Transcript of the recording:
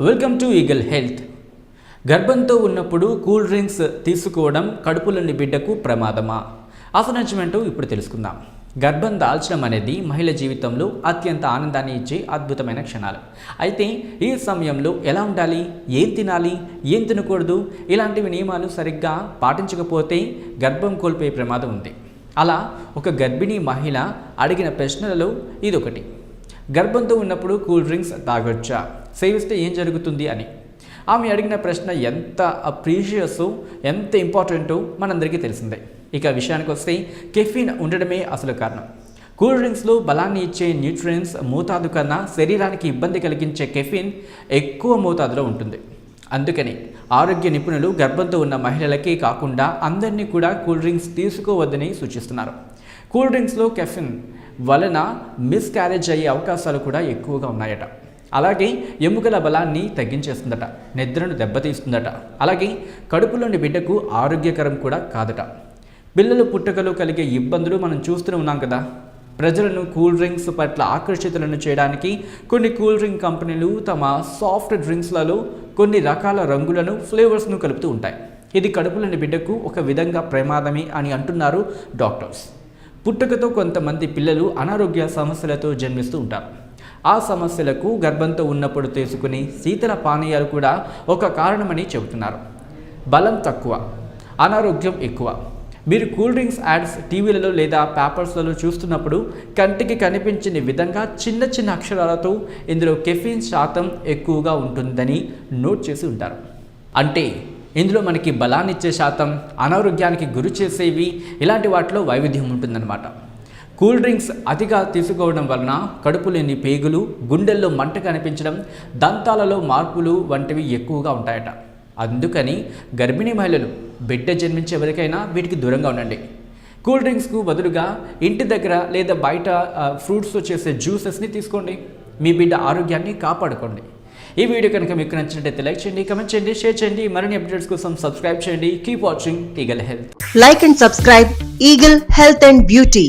Welcome to Eagle Health. గర్భంతో ఉన్నప్పుడు cool drinks తీసుకోవడం కడుపులోని బిడ్డకు ప్రమాదమా? అసలు నిజమేంటో ఇప్పుడు తెలుసుకుందాం. గర్భం దాల్చడం అనేది మహిళ జీవితంలో అత్యంత ఆనందాన్ని ఇచ్చే అద్భుతమైన క్షణాలు. అయితే ఈ సమయంలో ఎలా ఉండాలి, ఏం తినాలి, ఏం తినకూడదు, ఇలాంటివి నియమాలు సరిగ్గా పాటించకపోతే గర్భం కోల్పోయే ప్రమాదం ఉంది. అలా ఒక గర్భిణీ మహిళ అడిగిన ప్రశ్నలలో ఇదొకటి. గర్భంతో ఉన్నప్పుడు కూల్ డ్రింక్స్ తాగొచ్చా, సేవిస్తే ఏం జరుగుతుంది అని. ఆమె అడిగిన ప్రశ్న ఎంత ప్రీషియస్, ఎంత ఇంపార్టెంటో మనందరికీ తెలిసిందే. ఇక విషయానికి వస్తే కెఫీన్ ఉండడమే అసలు కారణం. కూల్ డ్రింక్స్లో బలాన్ని ఇచ్చే న్యూట్రియన్స్ మోతాదు కన్నా శరీరానికి ఇబ్బంది కలిగించే కెఫీన్ ఎక్కువ మోతాదులో ఉంటుంది. అందుకని ఆరోగ్య నిపుణులు గర్భంతో ఉన్న మహిళలకే కాకుండా అందరినీ కూడా కూల్ డ్రింక్స్ తీసుకోవద్దని సూచిస్తున్నారు. కూల్ డ్రింక్స్లో కెఫిన్ వలన మిస్క్యారేజ్ అయ్యే అవకాశాలు కూడా ఎక్కువగా ఉన్నాయట. అలాగే ఎముకల బలాన్ని తగ్గించేస్తుందట, నిద్రను దెబ్బతీస్తుందట. అలాగే కడుపులోని బిడ్డకు ఆరోగ్యకరం కూడా కాదట. పిల్లలు పుట్టుకలో కలిగే ఇబ్బందులు మనం చూస్తూనే ఉన్నాం కదా. ప్రజలను కూల్ డ్రింక్స్ పట్ల ఆకర్షితులను చేయడానికి కొన్ని కూల్ డ్రింక్ కంపెనీలు తమ సాఫ్ట్ డ్రింక్స్లలో కొన్ని రకాల రంగులను, ఫ్లేవర్స్ను కలుపుతూ ఉంటాయి. ఇది కడుపులోని బిడ్డకు ఒక విధంగా ప్రమాదమే అని అంటున్నారు డాక్టర్స్. పుట్టుకతో కొంతమంది పిల్లలు అనారోగ్య సమస్యలతో జన్మిస్తూ ఉంటారు. ఆ సమస్యలకు గర్భంతో ఉన్నప్పుడు తీసుకుని శీతల పానీయాలు కూడా ఒక కారణమని చెబుతున్నారు. బలం తక్కువ, అనారోగ్యం ఎక్కువ. మీరు కూల్ డ్రింక్స్ యాడ్స్ టీవీలలో లేదా పేపర్స్లలో చూస్తున్నప్పుడు కంటికి కనిపించని విధంగా చిన్న చిన్న అక్షరాలతో ఇందులో కెఫీన్ శాతం ఎక్కువగా ఉంటుందని నోట్ చేసి ఉంటారు. అంటే ఇందులో మనకి బలాన్ని ఇచ్చే శాతం, అనారోగ్యానికి గురి చేసేవి, ఇలాంటి వాటిలో వైవిధ్యం ఉంటుందన్నమాట. కూల్ డ్రింక్స్ అతిగా తీసుకోవడం వలన కడుపులోని పేగులు, గుండెల్లో మంట కనిపించడం, దంతాలలో మార్పులు వంటివి ఎక్కువగా ఉంటాయట. అందుకని గర్భిణీ మహిళలు బిడ్డ జన్మించే వరకైనా వీటికి దూరంగా ఉండండి. కూల్ డ్రింక్స్కు బదులుగా ఇంటి దగ్గర లేదా బయట ఫ్రూట్స్తో చేసే జ్యూసెస్ని తీసుకోండి. మీ బిడ్డ ఆరోగ్యాన్ని కాపాడుకోండి. ఈ వీడియో కనుక మీకు నచ్చినట్లయితే లైక్ చేయండి, కమెంట్ చేయండి, షేర్ చేయండి. మరిన్ని అప్డేట్స్ కోసం సబ్స్క్రైబ్ చేయండి. Keep watching eagle health. Like and subscribe Eagle Health and Beauty.